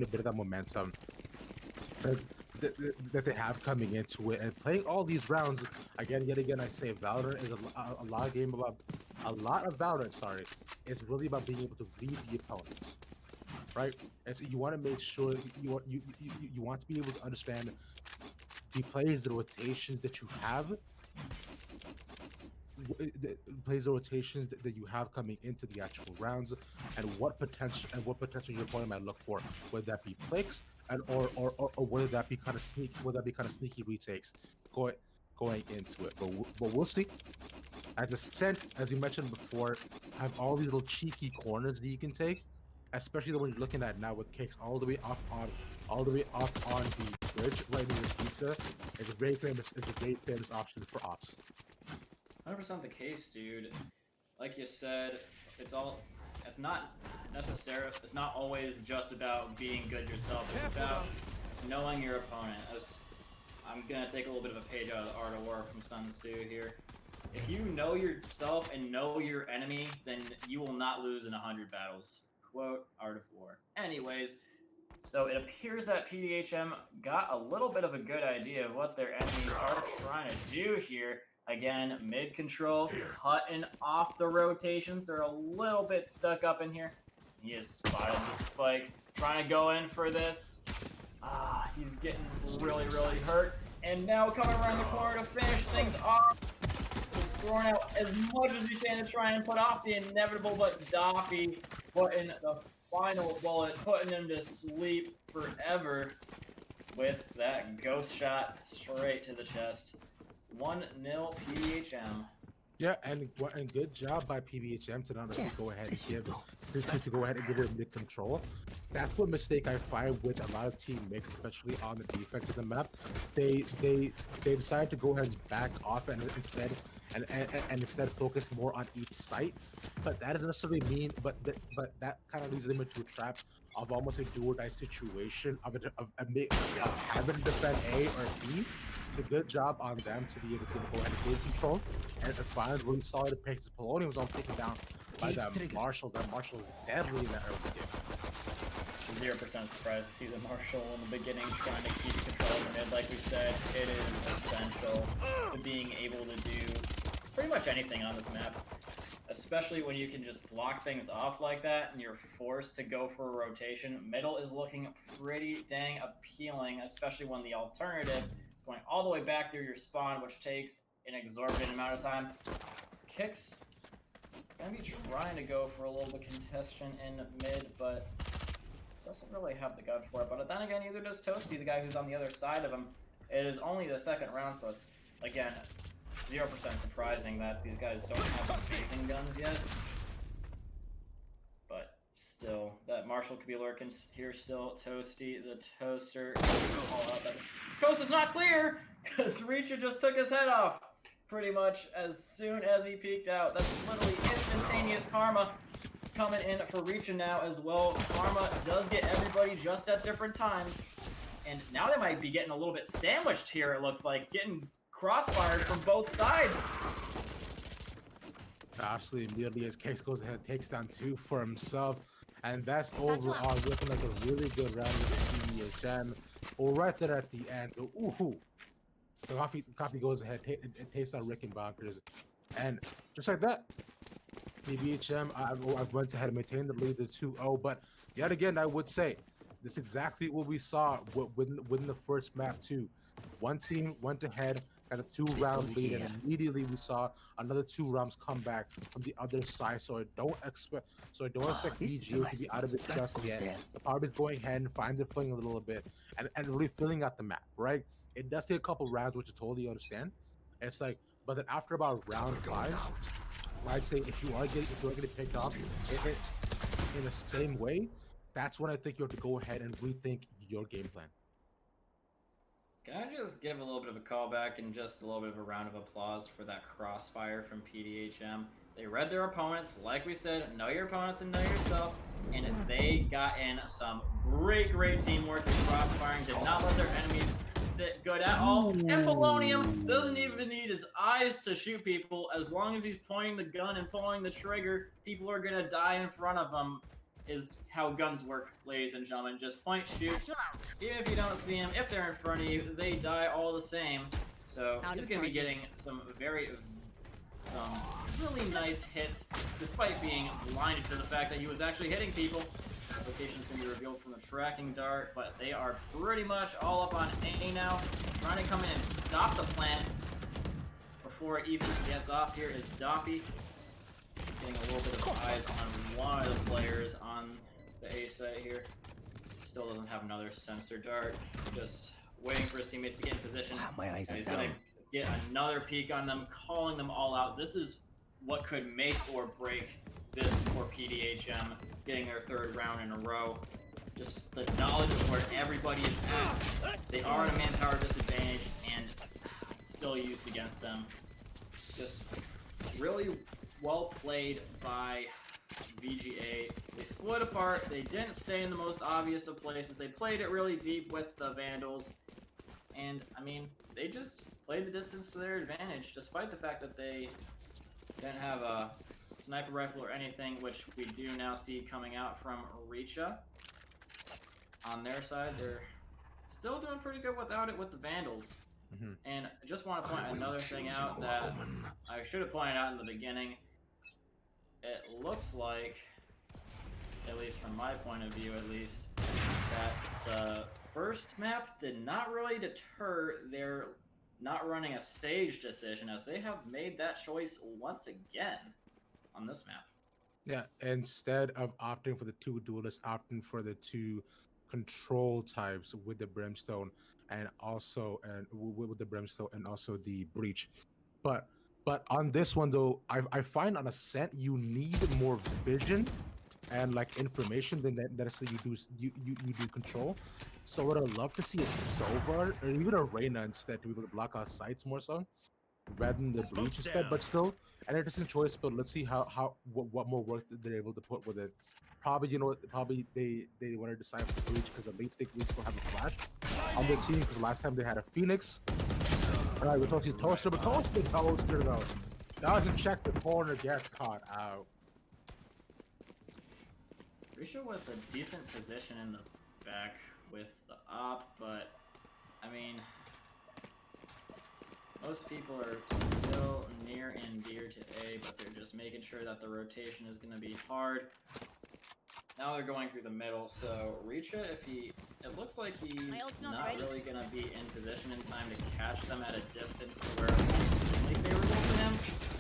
a bit of that momentum that they have coming into it, and playing all these rounds yet again. I say Valorant is a lot of Valorant. Sorry, it's really about being able to read the opponents, right? And so you want to make sure you want to be able to understand the plays, the rotations that you have, the rotations that you have coming into the actual rounds, and what potential your opponent might look for, whether that be clicks and or whether that be kind of sneaky retakes going into it. But we'll see. As Ascennt, as you mentioned before, have all these little cheeky corners that you can take, especially the one you're looking at now with kicks all the way up on the bridge right near the pizza. It's a very famous option for ops. 100% the case, dude. Like you said, it's not necessary. It's not always just about being good yourself. It's about knowing your opponent. I'm gonna take a little bit of a page out of the Art of War from Sun Tzu here. If you know yourself and know your enemy, then you will not lose in 100 battles. Quote, Art of War. Anyways, so it appears that PDHM got a little bit of a good idea of what their enemies are trying to do here. Again, mid control, cutting off the rotations. They're a little bit stuck up in here. He is spotted the spike, trying to go in for this. He's getting really hurt. And now coming around the corner to finish things off. He's throwing out as much as he can to try and put off the inevitable, but Doffy putting the final bullet, putting him to sleep forever with that ghost shot straight to the chest. 1-0 PDHM. Yeah, and good job by PDHM to not only go ahead and give it mid control. That's what mistake I find with a lot of team makes, especially on the defense of the map. They decide to go ahead and back off and instead focus more on each site. But that doesn't necessarily mean, but that kind of leads them into a trap of almost a do or die situation of having to defend A or B. It's a good job on them to be able to go ahead and gain control. And the finds really solid pace. Polonium was all taken down by that Marshall. That Marshall is deadly in that early game. 0% surprised to see the Marshall in the beginning trying to keep control of the mid. Like we said, it is essential to being able to do pretty much anything on this map. Especially when you can just block things off like that and you're forced to go for a rotation. Middle is looking pretty dang appealing, especially when the alternative is going all the way back through your spawn, which takes an exorbitant amount of time. Kicks gonna be trying to go for a little bit congestion in mid, but doesn't really have the gut for it. But then again, neither does Toasty, the guy who's on the other side of him. It is only the second round, so it's, again, 0% surprising that these guys don't have phasing guns yet. But still, that Marshall could be lurking here still. Toasty, the toaster. Coast is not clear, because Reacher just took his head off pretty much as soon as he peeked out. That's literally instantaneous karma coming in for Reacher now as well. Karma does get everybody just at different times. And now they might be getting a little bit sandwiched here, it looks like. Getting crossfired from both sides. Actually, immediately as Case goes ahead, takes down 2 for himself. And that's overall looking like a really good round of PDHM. Well, right there at the end, ooh. The coffee goes ahead and takes out Rick and Bonkers. And just like that, PDHM, I've went ahead and maintained the lead to 2-0. But yet again, I would say, this is exactly what we saw within the first map too. One team went ahead, got a 2-round lead, and immediately we saw another 2 rounds come back from the other side. So I don't expect VGA to be out of it just yet. The part is going ahead and find their footing a little bit and really filling out the map, right? It does take a couple rounds, which I totally understand. It's like, but then after about round 5, I'd say if you are getting picked off in the same way, that's when I think you have to go ahead and rethink your game plan. Can I just give a little bit of a callback and just a little bit of a round of applause for that crossfire from PDHM? They read their opponents, like we said, know your opponents and know yourself, and they got in some great teamwork and crossfiring, did not let their enemies sit good at all. And Polonium doesn't even need his eyes to shoot people. As long as he's pointing the gun and pulling the trigger, people are gonna die in front of him. is how guns work, ladies and gentlemen. Just point, shoot. Even if you don't see them, if they're in front of you, they die all the same. So he's going to be getting some really nice hits, despite being blinded to the fact that he was actually hitting people. Location's going to be revealed from the tracking dart, but they are pretty much all up on A now, trying to come in and stop the plant before it even gets off. Here is Doffy, getting a little bit of eyes on one of the players on the A site here. Still doesn't have another sensor dart, just waiting for his teammates to get in position. My eyes are He's down. going to get another peek on them, calling them all out. This is what could make or break this for PDHM, getting their third round in a row. Just the knowledge of where everybody is at. They are at a manpower disadvantage, and it's still used against them. Just really well played by VGA. They split apart. They didn't stay in the most obvious of places. They played it really deep with the Vandals. And, I mean, they just played the distance to their advantage, despite the fact that they didn't have a sniper rifle or anything, which we do now see coming out from Richa. On their side, they're still doing pretty good without it with the Vandals. And I just want to point another thing out that I should have pointed out in the beginning. It looks like, at least from my point of view at least, that the first map did not really deter their not running a Sage decision, as they have made that choice once again on this map. Yeah, instead of opting for the two duelists, opting for the two control types with the Brimstone and also with the Brimstone and also the Breach. But on this one though, I find on Ascennt you need more vision and like information than that necessarily you do control. So what I'd love to see is Sova or even a Reyna instead to be able to block out sights more so, rather than the Breach instead. But still, an interesting choice. But let's see what more work they're able to put with it. Probably, you know, probably they want to decide for the Breach because at least we still have a Flash on their team, because last time they had a Phoenix. All right, we're talking Toaster, but Toaster though doesn't check the corner, gets caught out. Risha with a decent position in the back with the op, but I mean, most people are still near and dear to A, but they're just making sure that the rotation is going to be hard. Now they're going through the middle, so Richa, it looks like he's not really going to be in position in time to catch them at a distance to where it's really favorable to him.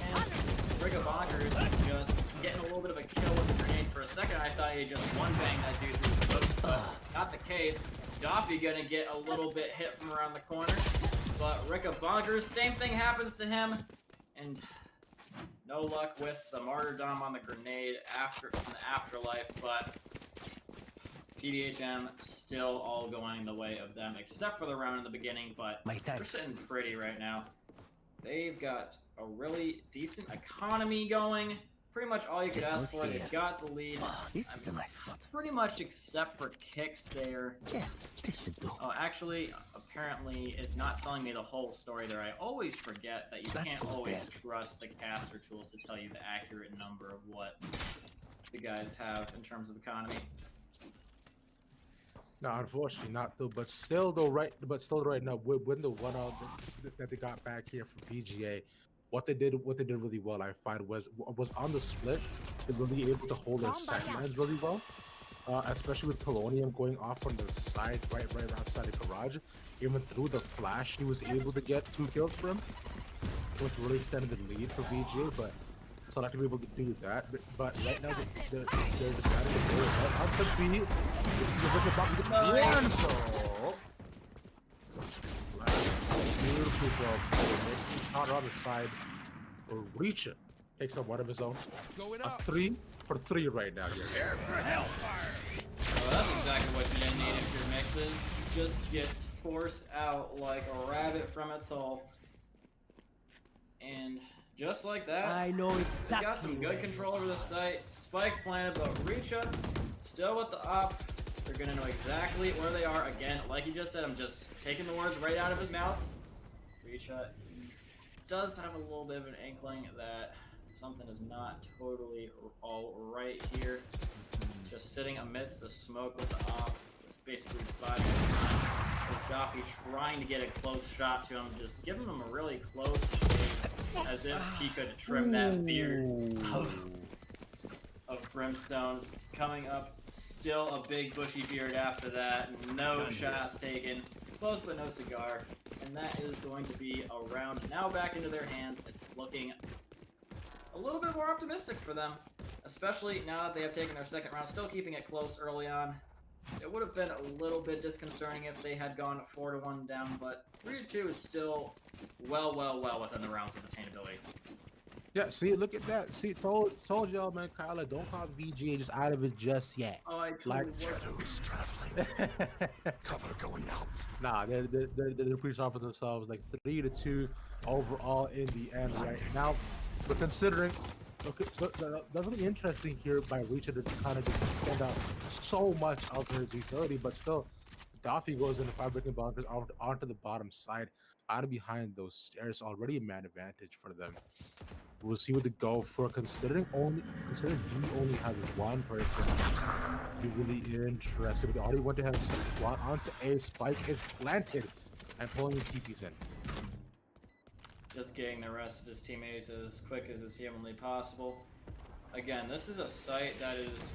And Riga Bonker is just getting a little bit of a kill with the grenade. For a second, I thought he'd just one-bang that dude through the foot, but not the case. Doffy going to get a little bit hit from around the corner, but Riga Bonker, same thing happens to him, and no luck with the martyrdom on the grenade in the afterlife, but PDHM still all going the way of them, except for the round in the beginning, but they're sitting pretty right now. They've got a really decent economy going. Pretty much all you could ask for. They got the lead. Oh, this is a nice spot. Pretty much except for kicks there. Yes, this should do. Oh, actually, apparently, it's not telling me the whole story there. I always forget that you can't always trust the caster tools to tell you the accurate number of what the guys have in terms of economy. No, unfortunately not though. But still right now, with the one out that they got back here from VGA, what they did really well, I find, was on the split. They were really able to hold their sidelines really well, especially with Polonium going off on the side, right outside the garage. Even through the flash, he was able to get 2 kills for him, which really extended the lead for VGA. But so not to be able to do that. But right now, they're deciding to go ahead on the B. This is a bit about the beautiful counter on the side. Reach it. Takes up one of his own. A 3 for 3 right now. Here. Well, that's exactly what you need if your mixes just gets forced out like a rabbit from its hole. And just like that, I know exactly. They got some good control over the site. Spike planted, but Richa still with the op. They're gonna know exactly where they are. Again, like you just said, I'm just taking the words right out of his mouth. Richa does have a little bit of an inkling that something is not totally all right here. just sitting amidst the smoke with the op, just basically biding his time. With Joffy trying to get a close shot to him, just giving him a really close shave, as if he could trim that beard of Brimstone's. Coming up, still a big bushy beard after that. No shots taken. Close but no cigar. And that is going to be a round now back into their hands. It's looking a little bit more optimistic for them, especially now that they have taken their second round, still keeping it close early on. It would have been a little bit disconcerting if they had gone 4-1 down, but 3-2 is still well within the rounds of attainability. Yeah, see, look at that. See, told y'all, man, Kyla, don't call VGA just out of it just yet. Oh, I totally Like, Shadows traveling. Cover going out. Nah, they're pretty strong for themselves. Like 3-2 overall in the end right now. But considering, okay, so that's really interesting here by Reacher to kind of just extend out so much of his utility, but still, Doffy goes in the 5 breaking bunkers onto the bottom side, out of behind those stairs. Already a man advantage for them. We'll see what they go for. Considering G only has one person, be really interested. They already went to have squat onto A. Spike is planted and pulling the TPs in. Just getting the rest of his teammates as quick as is humanly possible. Again, this is a site that is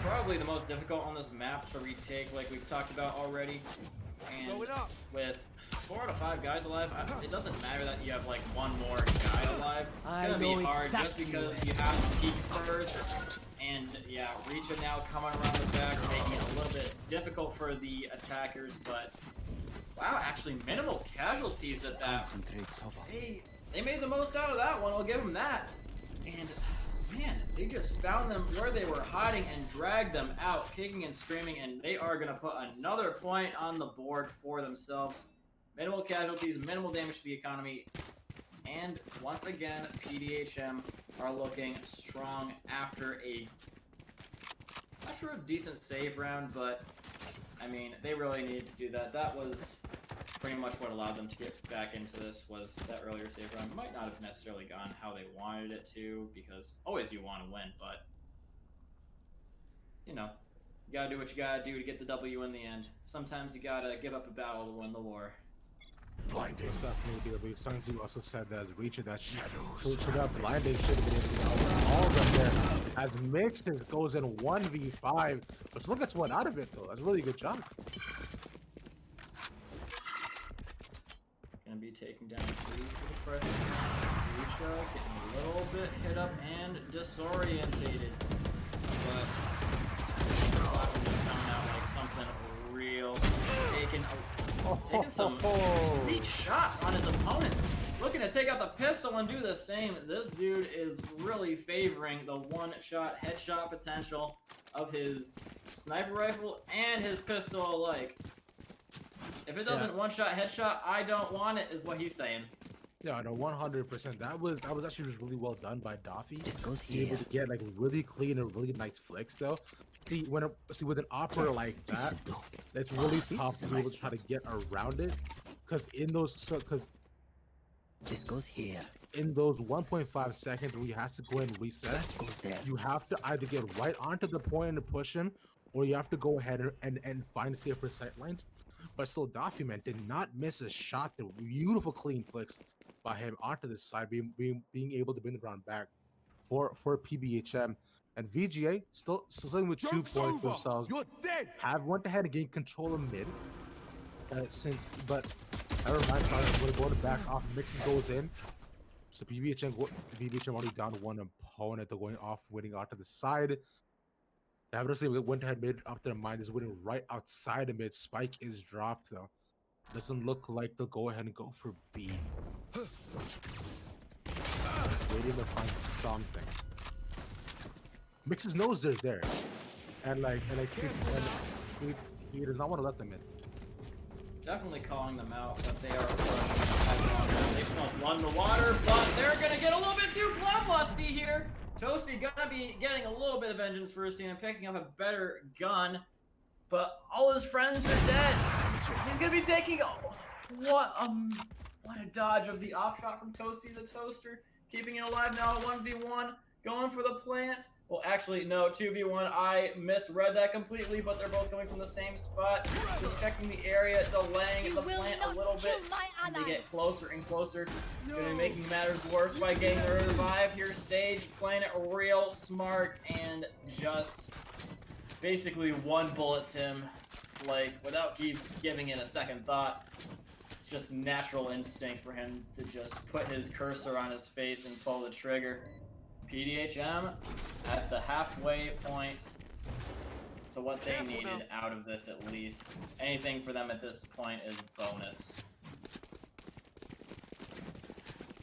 probably the most difficult on this map to retake, like we've talked about already. And with 4 out of 5 guys alive, it doesn't matter that you have like one more guy alive. It's gonna be hard just because you have to peek first. And yeah, Reacher now coming around the back, making it a little bit difficult for the attackers, but wow, actually minimal casualties at that. They made the most out of that one, I'll give them that. And man, they just found them where they were hiding and dragged them out, kicking and screaming, and they are gonna put another point on the board for themselves. Minimal casualties, minimal damage to the economy, and once again, PDHM are looking strong after a decent save round, but I mean, they really needed to do that. That was pretty much what allowed them to get back into this, was that earlier save round. Might not have necessarily gone how they wanted it to, because always you want to win, but you know, you gotta do what you gotta do to get the W in the end. Sometimes you gotta give up a battle to win the war. Blinding. Definitely, but Sun Tzu also said that Reacher that that blinding should have been able to get all of them there. As Mixed goes in 1v5, but still gets one out of it though. That's a really good job. Gonna be taking down 2 for the press. Reacher getting a little bit hit up and disorientated, but coming out like something real, taking some sweet shots on his opponents. Looking to take out the pistol and do the same. This dude is really favoring the one-shot headshot potential of his sniper rifle and his pistol alike. If it doesn't one-shot headshot, I don't want it, is what he's saying. Yeah, no, 100%. That was actually just really well done by Doffy. This goes Being able here. to get like really clean and really nice flicks though. See, with an opera like that, it's really tough to be able to try to get around it, because This goes here. in those 1.5 seconds where he has to go and reset, That goes there. you have to either get right onto the point and push him, or you have to go ahead and find safer sight lines. But still, Doffy, man, did not miss a shot. The beautiful clean flicks by him onto this side, being able to bring the round back for PBHM. And VGA still sitting with 2 points for themselves. You're dead. Have went ahead and gained control of mid. But never mind, we're going to back off. Mixon goes in. So PBHM already down one opponent. They're going off, winning out to the side. Obviously, we went ahead mid up their mind is winning right outside of mid. Spike is dropped though. Doesn't look like they'll go ahead and go for B. Waiting to find something. Mixes knows they're there, and he does not want to let them in. Definitely calling them out, but they are rushing. They smell blood in the water, but they're gonna get a little bit too bloodlusty here. Toasty gonna be getting a little bit of vengeance for his team and picking up a better gun, but all his friends are dead. He's gonna be taking what a dodge of the op shot from Toasty the Toaster, keeping it alive now at 1v1. going for the plant. Well, actually, no, 2v1. I misread that completely, but they're both coming from the same spot. Just checking the area, delaying the plant a little bit. And they get closer and closer. Gonna be making matters worse by getting the revive here. Sage playing it real smart and just basically one bullets him, like, without giving it a second thought. It's just natural instinct for him to just put his cursor on his face and pull the trigger. PDHM at the halfway point to what they needed out of this, at least. Anything for them at this point is bonus.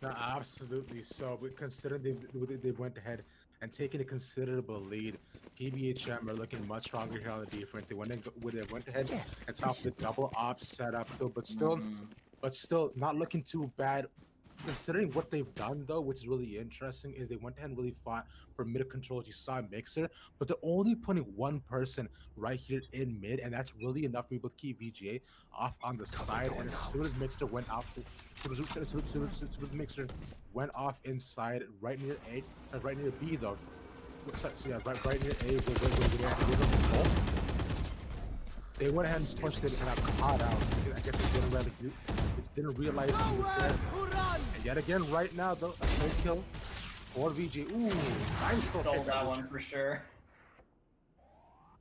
No, absolutely so. But considering they went ahead and taken a considerable lead, PDHM are looking much stronger here on the defense. They went ahead and topped the double ops setup, though, but still not looking too bad. Considering what they've done, though, which is really interesting, is they went ahead and really fought for mid control. You saw Mixer, but they're only putting one person right here in mid, and that's really enough to be able to keep VGA off on the side. And as soon as Mixer went off, Mixer went off inside, right near A, right near B, though. So yeah, right near A, they went ahead and punched it and got caught out. I guess they didn't realize he was there. And yet again, right now, though, a straight kill for VG. Ooh, nice. Stole that one for sure.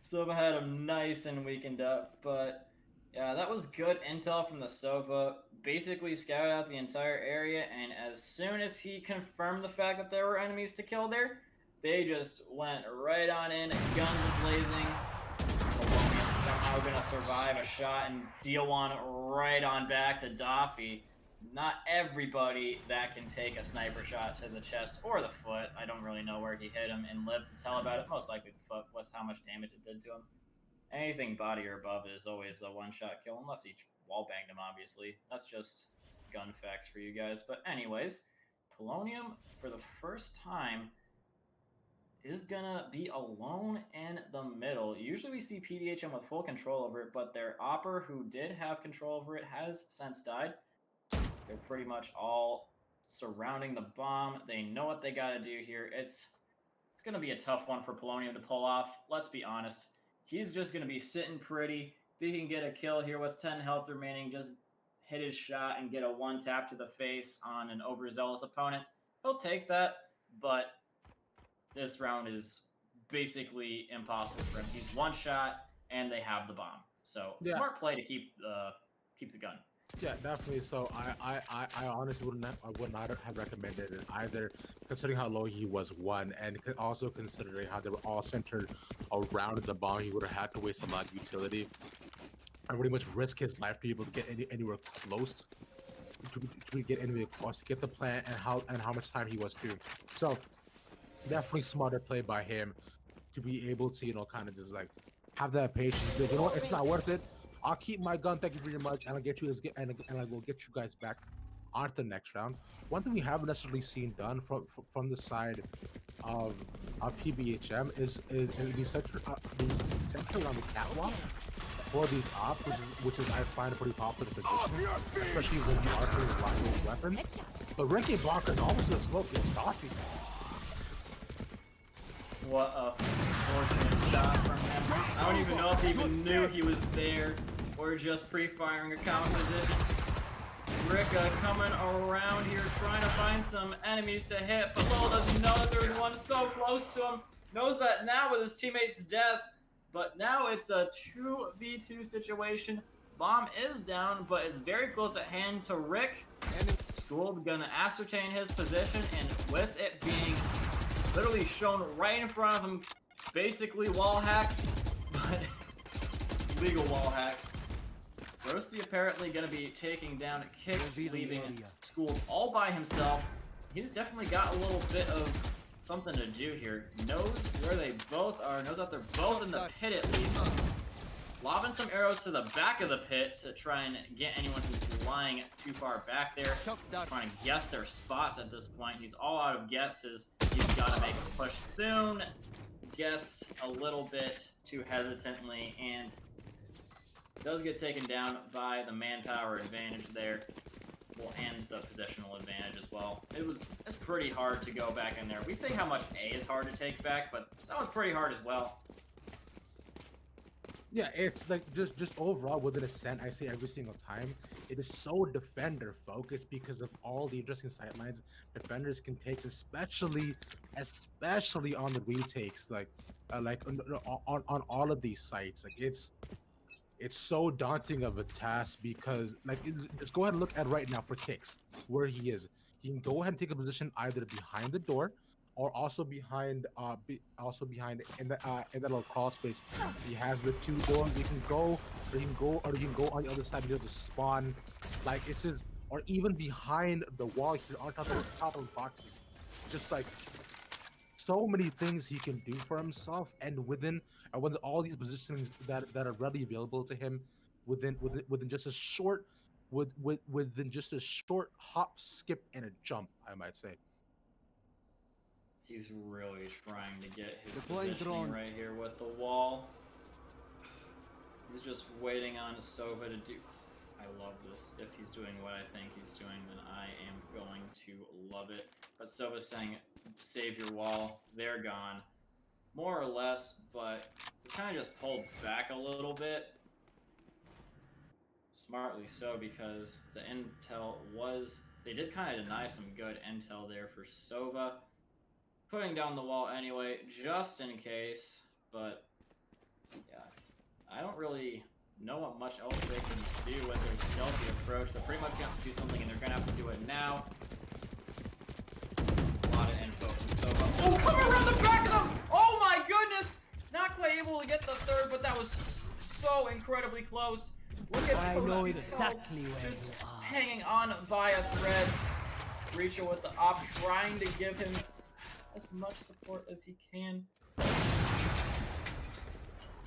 Sova had him nice and weakened up, but yeah, that was good intel from the Sova. Basically scouted out the entire area, and as soon as he confirmed the fact that there were enemies to kill there, they just went right on in, guns blazing. Somehow gonna survive a shot and deal one right on back to Doffy. Not everybody that can take a sniper shot to the chest or the foot. I don't really know where he hit him and live to tell about it. Most likely the foot, with how much damage it did to him. Anything body or above is always a one-shot kill, unless he wall banged him, obviously. That's just gun facts for you guys. But anyways, Polonium, for the first time, is gonna be alone in the middle. Usually we see PDHM with full control over it, but their Opper, who did have control over it, has since died. They're pretty much all surrounding the bomb. They know what they gotta do here. It's gonna be a tough one for Polonium to pull off. Let's be honest. He's just gonna be sitting pretty. If he can get a kill here with 10 health remaining, just hit his shot and get a one tap to the face on an overzealous opponent, he'll take that, but this round is basically impossible for him. He's one shot, and they have the bomb. So smart play to keep the gun. Yeah, definitely. So I honestly would not have recommended it either, considering how low he was, one, and also considering how they were all centered around the bomb. He would have had to waste a lot of utility and pretty much risk his life to be able to get anywhere close to get the plant and how much time he was too. So definitely smarter play by him to be able to kind of just like have that patience. You know what? It's not worth it. I'll keep my gun. Thank you very much, and I'll get you and I will get you guys back on to the next round. One thing we haven't necessarily seen done from the side of PBHM is the center around the catwalk for these ops, which is I find a pretty popular position, especially when you are playing a lot of weapons. But Ricky Blocker almost just smoke is Doffy. What a fortunate shot from him. I don't even know if he even knew he was there or just pre-firing a counter position. Ricka coming around here trying to find some enemies to hit, but little does he know that there's one so close to him. Knows that now with his teammate's death, but now it's a 2v2 situation. Bomb is down, but it's very close at hand to Rick. Schooled gonna ascertain his position, and with it being literally shown right in front of him, basically wall hacks, but legal wall hacks. Roasty apparently going to be taking down kicks, leaving Schooled all by himself. He's definitely got a little bit of something to do here. Knows where they both are, knows that they're both in the pit at least. Lobbing some arrows to the back of the pit to try and get anyone who's lying too far back there. Trying to guess their spots at this point. He's all out of guesses. He's got to make a push soon. Guessed a little bit too hesitantly and does get taken down by the manpower advantage there. well, and the positional advantage as well. It's pretty hard to go back in there. We say how much A is hard to take back, but that was pretty hard as well. Yeah, it's like just overall within Ascennt, I say every single time, it is so defender focused because of all the interesting sightlines defenders can take, especially on the retakes, like on all of these sites. Like it's so daunting of a task because just go ahead and look at right now for kicks where he is. He can go ahead and take a position either behind the door or also behind in that little crawl space. He has the 2 doors. You can go or you can go on the other side near the spawn. Like it's just, or even behind the wall here on top of boxes. Just like so many things he can do for himself, and within all these positionings that are readily available to him within just a short within just a short hop, skip, and a jump, I might say. He's really trying to get his Deploying positioning drone. right here with the wall. He's just waiting on Sova to do. I love this. If he's doing what I think he's doing, then I am going to love it. But Sova's saying, save your wall. They're gone. More or less, but we kind of just pulled back a little bit. Smartly so, because the intel was... They did kind of deny some good intel there for Sova. Putting down the wall anyway, just in case. But, yeah. I don't really know what much else they can do with their stealthy approach. They're pretty much going to have to do something, and they're going to have to do it now. A lot of info from Sova. Oh, coming around the back of them! Oh my goodness! Not quite able to get the third, but that was so incredibly close. Look at I Sova, know he's exactly where just you are. hanging on by a thread. Risha with the op, trying to give him as much support as he can.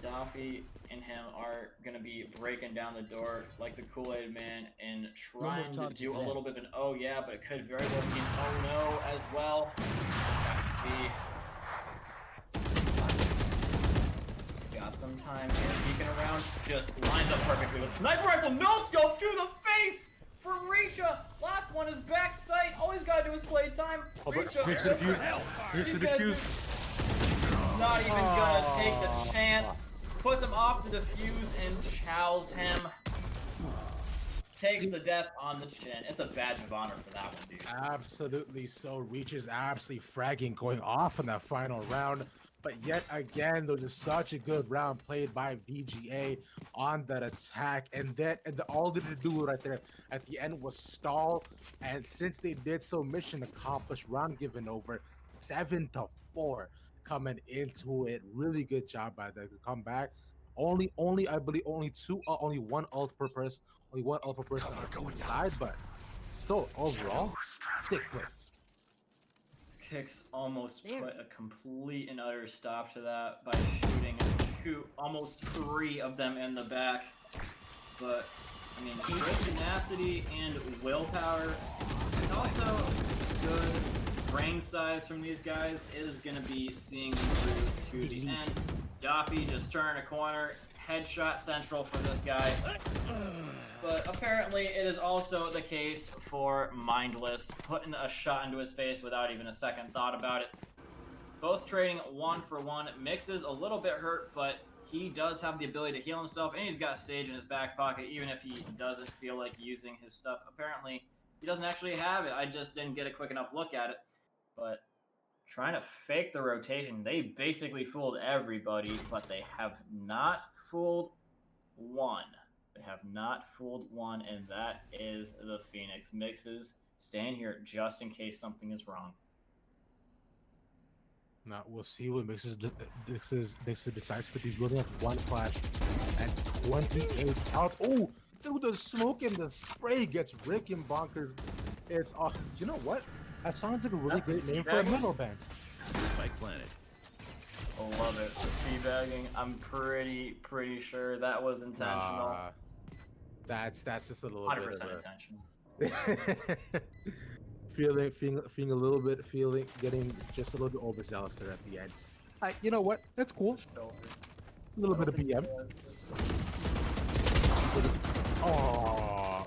Daffy and him are going to be breaking down the door like the Kool-Aid Man and trying to do a little bit of an oh yeah, but it could very well be an oh no as well. Just have to see. Got some time here, peeking around, just lines up perfectly with sniper rifle, no scope to the face from Risha. Last one is back sight. All he's got to do is play time. Risha, he's not even gonna take the chance. Puts him off the defuse and chows him. Takes the death on the chin. It's a badge of honor for that one, dude. Absolutely. So Reach is absolutely fragging going off in that final round. But yet again, there was such a good round played by VGA on that attack. And all they did do right there at the end was stall. And since they did so, mission accomplished, round given over 7-4 coming into it. Really good job by them to come back. I believe only one ult per person, on the side, but still overall, sick plays. Kicks almost put a complete and utter stop to that by shooting almost 3 of them in the back. But I mean, sheer tenacity and willpower, and also good brain size from these guys is going to be seeing them through to the end. Daffy just turning a corner, headshot central for this guy. But apparently it is also the case for Mindless, putting a shot into his face without even a second thought about it. Both trading 1 for 1. Mix is a little bit hurt, but he does have the ability to heal himself, and he's got Sage in his back pocket, even if he doesn't feel like using his stuff. Apparently, he doesn't actually have it. I just didn't get a quick enough look at it. But trying to fake the rotation, they basically fooled everybody, but they have not fooled one. They have not fooled one, and that is the Phoenix. Mixes staying here just in case something is wrong. Now we'll see what Mixes decides, but he's loading up 1 flash at 28 out. Oh, dude, the smoke and the spray gets Rick and bonkers. It's you know what? That sounds like a really great name for a metal band. Spike planet. I love it. The teabagging, I'm pretty sure that was intentional. That's just a little 100% bit of intentional. feeling a little bit, getting just a little bit overzealous there at the end. You know what? That's cool. A little bit of BM. Oh,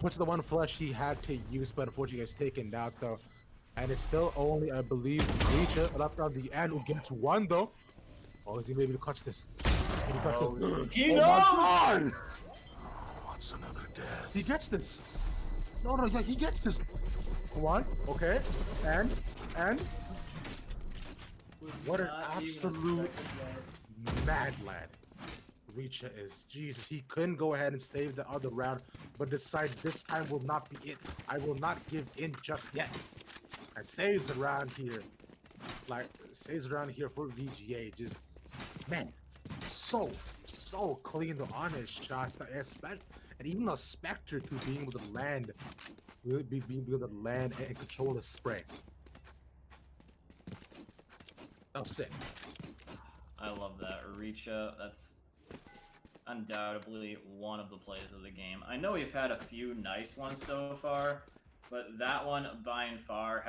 which is the one flush he had to use, but unfortunately gets taken out though. And it's still only, I believe, Reacher left on the end who gets one though. Oh, is he maybe to clutch this? Can he clutch this? He Oh knows! my God! What's another death? He gets this. No, yeah, he gets this. One, okay, and what an Not even absolute expected that. mad lad. Reacher is. Jesus, he couldn't go ahead and save the other round, but decided this time will not be it. I will not give in just yet. And saves around here. Like, saves around here for VGA. Just, man, so clean on his shots. And even a Spectre to being able to land, really being able to land and control the spray. That was sick. I love that. Richa, that's undoubtedly one of the plays of the game. I know we've had a few nice ones so far, but that one by and far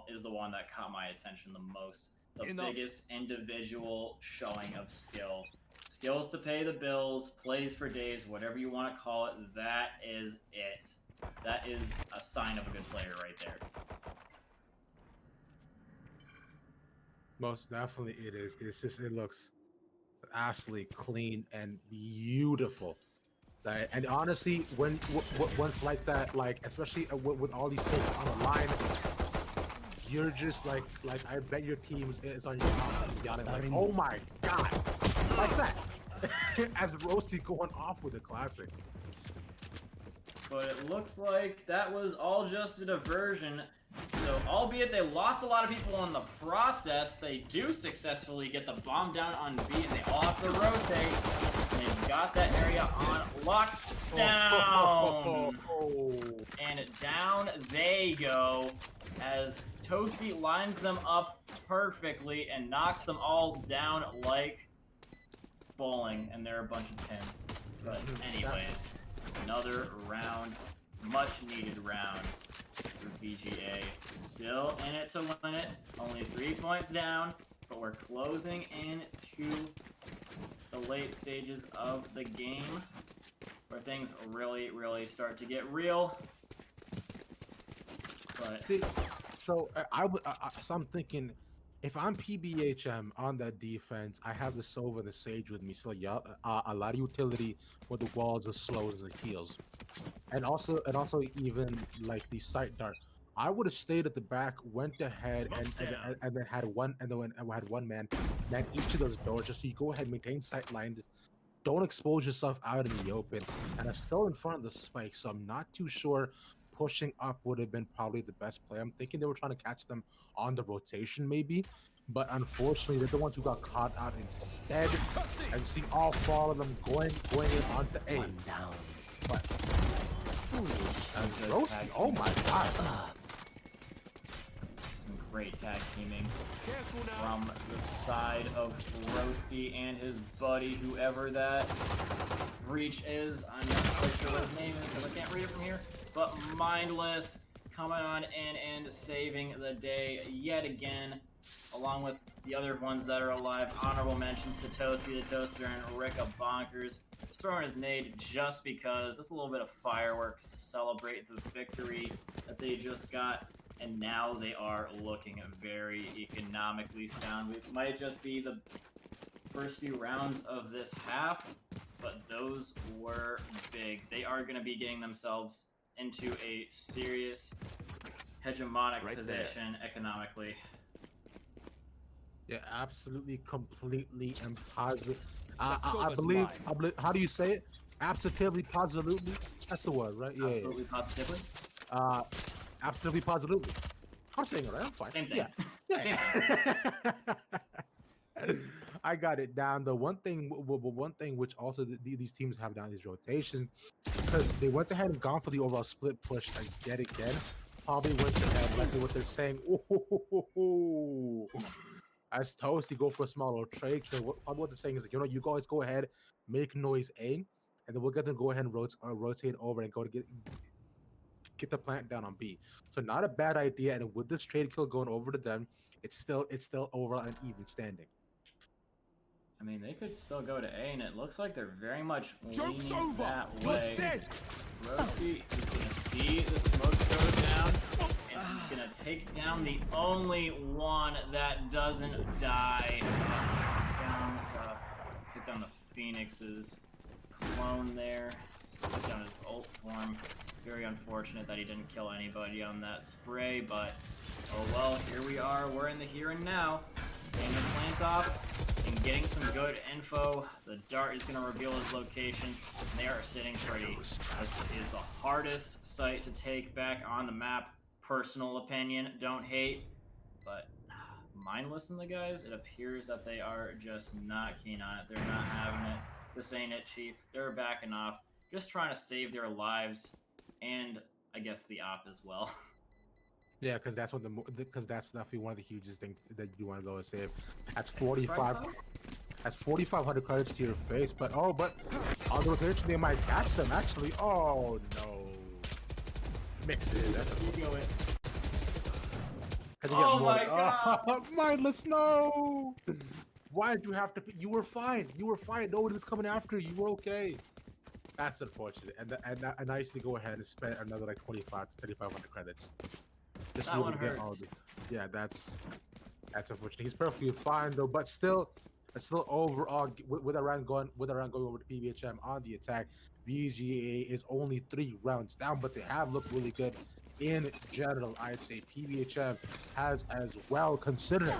is the one that caught my attention the most. The biggest individual showing of skill. Skills to pay the bills, plays for days, whatever you want to call it, that is it. That is a sign of a good player right there. Most definitely it is. It's just, it looks absolutely clean and beautiful. And honestly, once like that, like especially with all these things on the line, you're just like I bet your team is on your mouth yelling like, "Oh my God!" like that. As Rosie going off with the classic. But it looks like that was all just a diversion. So, albeit they lost a lot of people in the process, they do successfully get the bomb down on B, and they all have to rotate. And they've got that area on lockdown. And down they go as Toasty lines them up perfectly and knocks them all down like bowling, and they're a bunch of pins. But anyways, another round, much needed round for VGA. Still in it to win it, only 3 points down, but we're closing into the late stages of the game where things really start to get real. But see, so so I'm thinking, if I'm PBHM on that defense, I have the Sova and the Sage with me, so yeah, a lot of utility with the walls as slow as the heals, and also even like the sight dart. I would have stayed at the back, went ahead, and then had one man each of those doors, just so you go ahead and maintain sight line. Don't expose yourself out in the open, and I'm still in front of the spike, so I'm not too sure. Pushing up would have been probably the best play. I'm thinking they were trying to catch them on the rotation, maybe, but unfortunately, they're the ones who got caught out instead. And see all 4 of them going in onto A. One down. But and Roasty, oh my God! some great tag teaming from the side of Roasty and his buddy, whoever that Breach is. I'm not quite sure what his name is because I can't read it from here. But Mindless coming on in and saving the day yet again, along with the other ones that are alive. Honorable mentions to Toasty the Toaster and Ricka Bonkers. Just throwing his nade just because. Just a little bit of fireworks to celebrate the victory that they just got. And now they are looking very economically sound. It might just be the first few rounds of this half, but those were big. They are going to be getting themselves into a serious hegemonic position economically. Yeah, absolutely, completely, and positive. I believe. How do you say it? Absolutely, positively. That's the word, right? Yeah. Absolutely, positively. Absolutely, positively. I'm saying it right. I'm fine. Same thing. Yeah. Same thing. I got it down. The one thing which also these teams have down these rotations, because they went ahead and gone for the overall split push again. Probably went ahead like what they're saying. Ooh. As Toasty go for a small little trade. What they're saying is, like, you guys go ahead, make noise A, and then we'll get them go ahead and rotate over and go to get the plant down on B. So not a bad idea. And with this trade kill going over to them, it's still overall an even standing. I mean, they could still go to A, and it looks like they're very much Joke's leaning over! that Good's way. dead! Rosie is gonna see the smoke go down, and he's gonna take down the only one that doesn't die. Took down the Phoenix's clone there. Took down his ult form. Very unfortunate that he didn't kill anybody on that spray, but oh well, here we are. We're in the here and now. Getting the plant off and getting some good info. The dart is going to reveal his location. They are sitting pretty. This is the hardest site to take back on the map. Personal opinion, don't hate. But mindless in the guys, it appears that they are just not keen on it. They're not having it. This ain't it, Chief. They're backing off. Just trying to save their lives. And I guess the op as well. Yeah, because that's what because that's definitely one of the hugest things that you want to go and save. That's 45. That's 4,500 credits to your face. But on the rotation they might catch them actually. Oh no. Mix it. That's a Go it. Oh my God. Oh, mindless, no! Why did you have to? You were fine. You were fine. Nobody was coming after you. You were okay. That's unfortunate. And nice to go ahead and spend another like 25 to 3,500 credits. Just That one hurts. Yeah, that's unfortunate. He's perfectly fine though, but still overall with a round going over to PDHM on the attack, VGA is only 3 rounds down, but they have looked really good in general. I'd say PDHM has as well, considering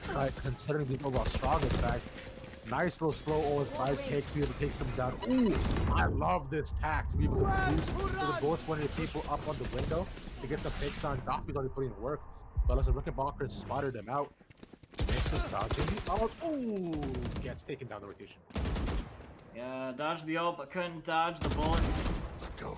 the overall strong attack. Nice little slow OS5 takes to be able to take some down. Ooh, I love this tack to be able to boost the ghost one of the people up on the window to get some takes on. Doffy's already putting in work, but as a Rickenbacker spotted him out. Makes us dodging the ult. Ooh, gets taken down the rotation. Yeah, dodged the ult, but couldn't dodge the bullets. Go.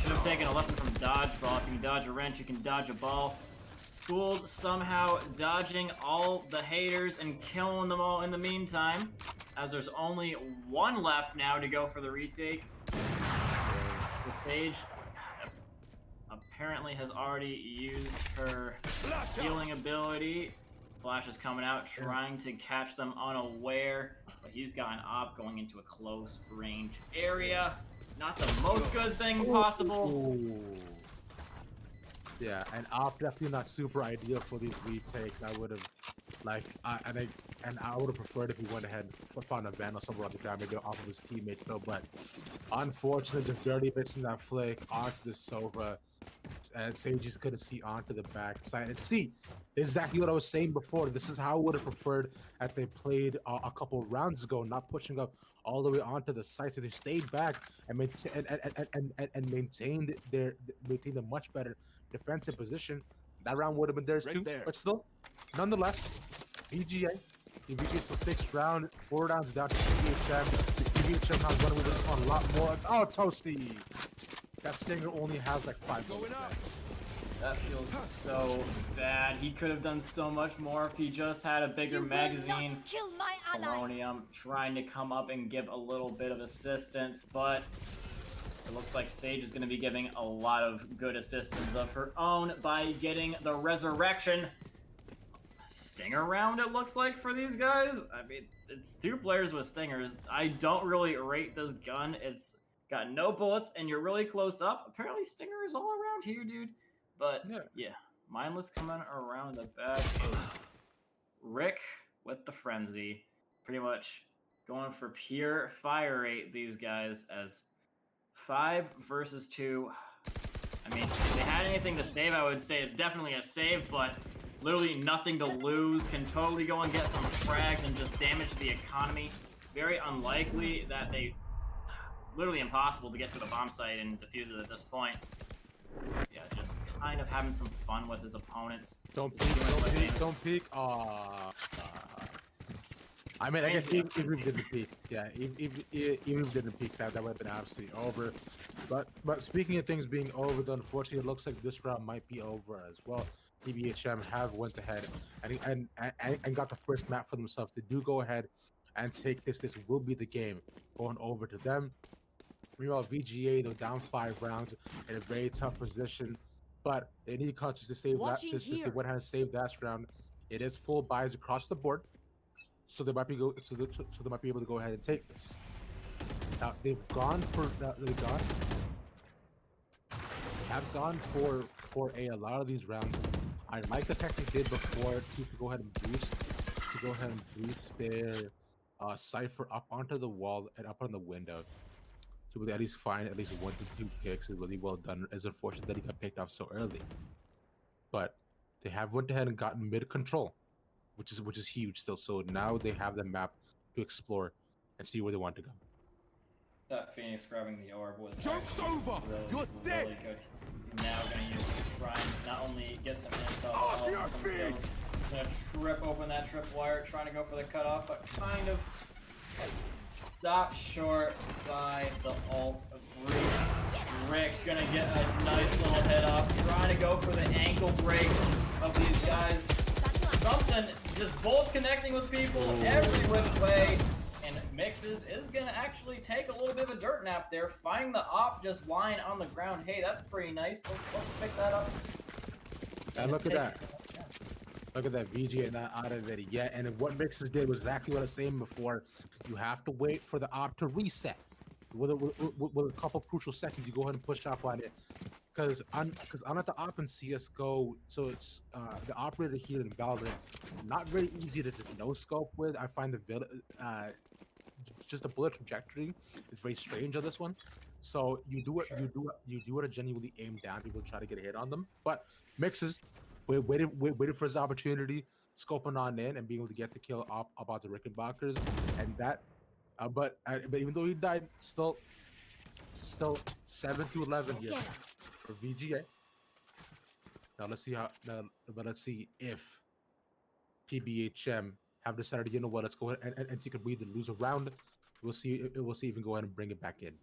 Should have taken a lesson from dodgeball. If you can dodge a wrench, you can dodge a ball. Schooled somehow dodging all the haters and killing them all in the meantime, as there's only one left now to go for the retake. The Sage apparently has already used her healing ability. Flash is coming out, trying to catch them unaware, but he's got an op going into a close range area. Not the most good thing possible. Ooh. Yeah, and op definitely not super ideal for these retakes. I would have I would have preferred if he went ahead and found a Vandal somewhere on the ground, maybe off of his teammates though. But unfortunately, the dirty bits in that flick onto the Sova, and Sage just couldn't see onto the back side. And see, exactly what I was saying before. This is how I would have preferred that they played a couple rounds ago, not pushing up all the way onto the site. So they stayed back and maintained a much better defensive position. That round would have been theirs too. There. But still, nonetheless, VGA still 6th round, 4 rounds down to PDHM. PDHM has run with this one a lot more. Oh, Toasty! That Stinger only has like 5 bullets left. That feels so bad. He could have done so much more if he just had a bigger magazine. Kill my ally. Polonium trying to come up and give a little bit of assistance, but it looks like Sage is going to be giving a lot of good assistance of her own by getting the resurrection. Stinger round, it looks like, for these guys. I mean, it's 2 players with Stingers. I don't really rate this gun. It's got no bullets, and you're really close up. Apparently, Stinger is all around here, dude. But, yeah. Mindless coming around the back. Rick with the frenzy. Pretty much going for pure fire rate, these guys, as 5 versus 2. I mean, if they had anything to save, I would say it's definitely a save, but literally nothing to lose. Can totally go and get some frags and just damage the economy. Very unlikely that they... Literally impossible to get to the bomb site and defuse it at this point. Yeah, just kind of having some fun with his opponents. Don't peek. I mean, I guess even if he didn't peek, yeah, even if he didn't peek, that would have been absolutely over. But speaking of things being over, though, unfortunately, it looks like this round might be over as well. PDHM have went ahead and got the first map for themselves to do go ahead and take this. This will be the game going over to them. Meanwhile, VGA, they're down 5 rounds in a very tough position, but they need conscious to save that. Since they went ahead and saved that round, it is full buys across the board. so they might be so they might be able to go ahead and take this. Now they have gone for a lot of these rounds. I like the tech they did before to go ahead and boost their cipher up onto the wall and up on the window to at least find at least 1 to 2 picks. Is really well done. It's unfortunate that he got picked off so early, but they have went ahead and gotten mid control, which is huge still. So now they have the map to explore and see where they want to go. That Phoenix grabbing the orb was Joke's over! You're dead! really good. He's now going to use it to try and not only get some intel, Off but your also some feet! kills. He's going to trip open that tripwire, trying to go for the cutoff, but kind of stopped short by the ult of Rick gonna get a nice little head off, trying to go for the ankle breaks of these guys. Something, just bullets connecting with people every which way. And Mixes is gonna actually take a little bit of a dirt nap there, find the op just lying on the ground. Hey, that's pretty nice. Let's pick that up. And look at that. Look at that, VGA not out of it yet. And what Mixes did was exactly what I was saying before. You have to wait for the op to reset. With a couple crucial seconds, you go ahead and push up on it. Because I'm at the op in CSGO, so it's the operator here in Valorant, not very easy to no scope with. I find just the bullet trajectory is very strange on this one. So you do it to genuinely aim down people, try to get a hit on them. But Mixes waited for his opportunity, scoping on in and being able to get the kill up about the Rickenbackers, and that. But even though he died, still 7-11 here for VGA. Now let's see if PDHM have decided, you know what, let's go ahead and see if we either lose a round. We'll see if we can go ahead and bring it back in.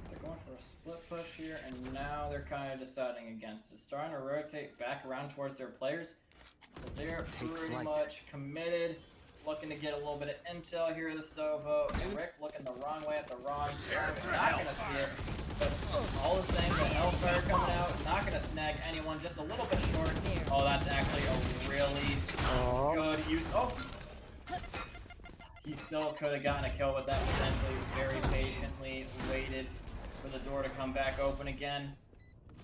They're going for a split push here, and now they're kind of deciding against it. Starting to rotate back around towards their players, because they're pretty much committed. Looking to get a little bit of intel here, the Sova. Rick looking the wrong way at the wrong time. Not going to see it. But all the same, the Hellfire coming out. Not going to snag anyone. Just a little bit short. Oh, that's actually a really good use. Oh, he still could have gotten a kill with that potentially. Very patiently waited for the door to come back open again.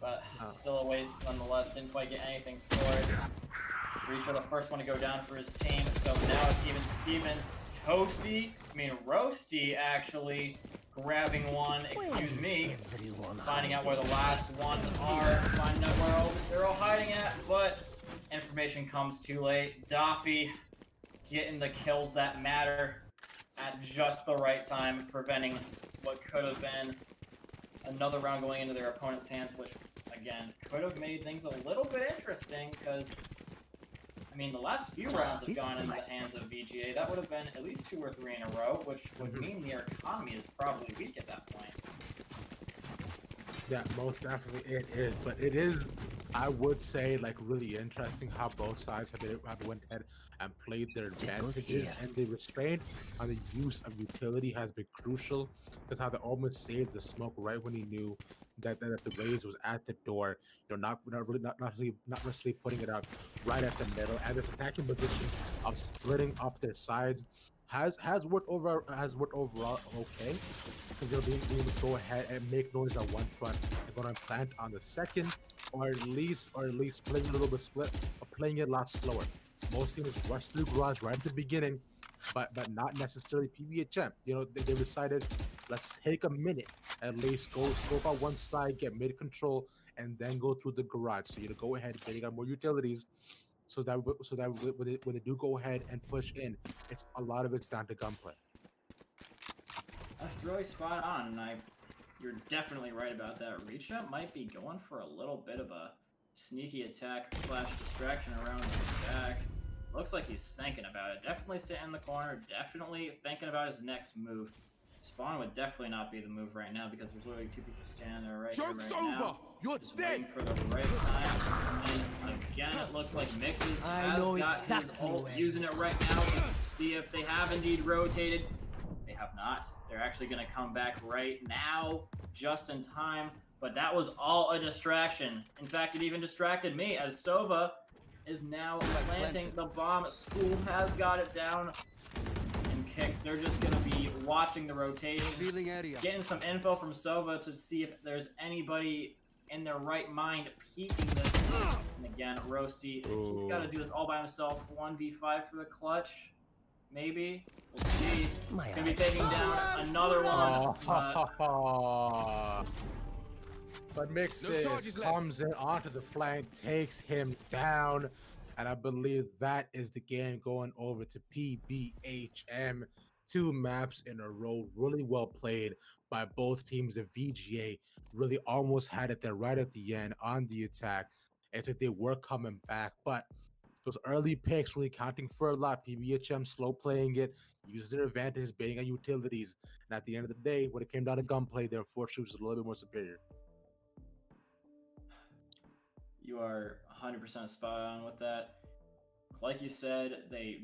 But still a waste nonetheless. Didn't quite get anything for it. Reacher, the first one to go down for his team, so now it's even Stevens. Roasty actually grabbing one, excuse me, finding out where the last ones are, finding out where they're all hiding at, but information comes too late. Doffy getting the kills that matter at just the right time, preventing what could have been another round going into their opponent's hands, which, again, could have made things a little bit interesting, because the last few rounds have gone into the hands of VGA. That would have been at least 2 or 3 in a row, which would mean their economy is probably weak at that point. Yeah, most definitely it is. But it is, I would say, like, really interesting how both sides have went ahead and played their advantages, and the restraint on the use of utility has been crucial. Because how they almost saved the smoke right when he knew that the Raze was at the door. Not necessarily putting it out right at the middle. And this attacking position of splitting up their sides has worked overall okay. Because they'll be able to go ahead and make noise on one front and go and plant on the second, or at least playing a little bit split, or playing it a lot slower. Most teams rush through garage right at the beginning, but not necessarily PDHM. They decided, let's take a minute, at least go scope out one side, get mid control, and then go through the garage. So go ahead getting on more utilities, so that when they do go ahead and push in, a lot of it's down to gunplay. That's really spot on, and you're definitely right about that. Reacha might be going for a little bit of a sneaky attack / distraction around his back. Looks like he's thinking about it. Definitely sitting in the corner. Definitely thinking about his next move. Spawn would definitely not be the move right now, because there's literally 2 people standing there right Joke's here right over! now. You're Just dead! waiting for the right time. And again, it looks like Mixes has got his ult, using it right now to see if they have indeed rotated. They have not. They're actually going to come back right now, just in time. But that was all a distraction. In fact, it even distracted me, as Sova is now planting the bomb. School has got it down. And Kicks, they're just going to be watching the rotation. Revealing area. Getting some info from Sova to see if there's anybody in their right mind peeking this. And again, Roasty, he's got to do this all by himself. 1v5 for the clutch. Maybe. We'll see. Gonna be taking down another one. But Mixes comes in onto the flank, takes him down, and I believe that is the game going over to PDHM. 2 maps in a row, really well played by both teams. The VGA really almost had it there right at the end on the attack. It's like they were coming back, but those early picks really counting for a lot. PDHM slow playing it, uses their advantage, baiting on utilities, and at the end of the day, when it came down to gunplay, their unfortunately was a little bit more superior. You are 100% spot on with that. Like you said, they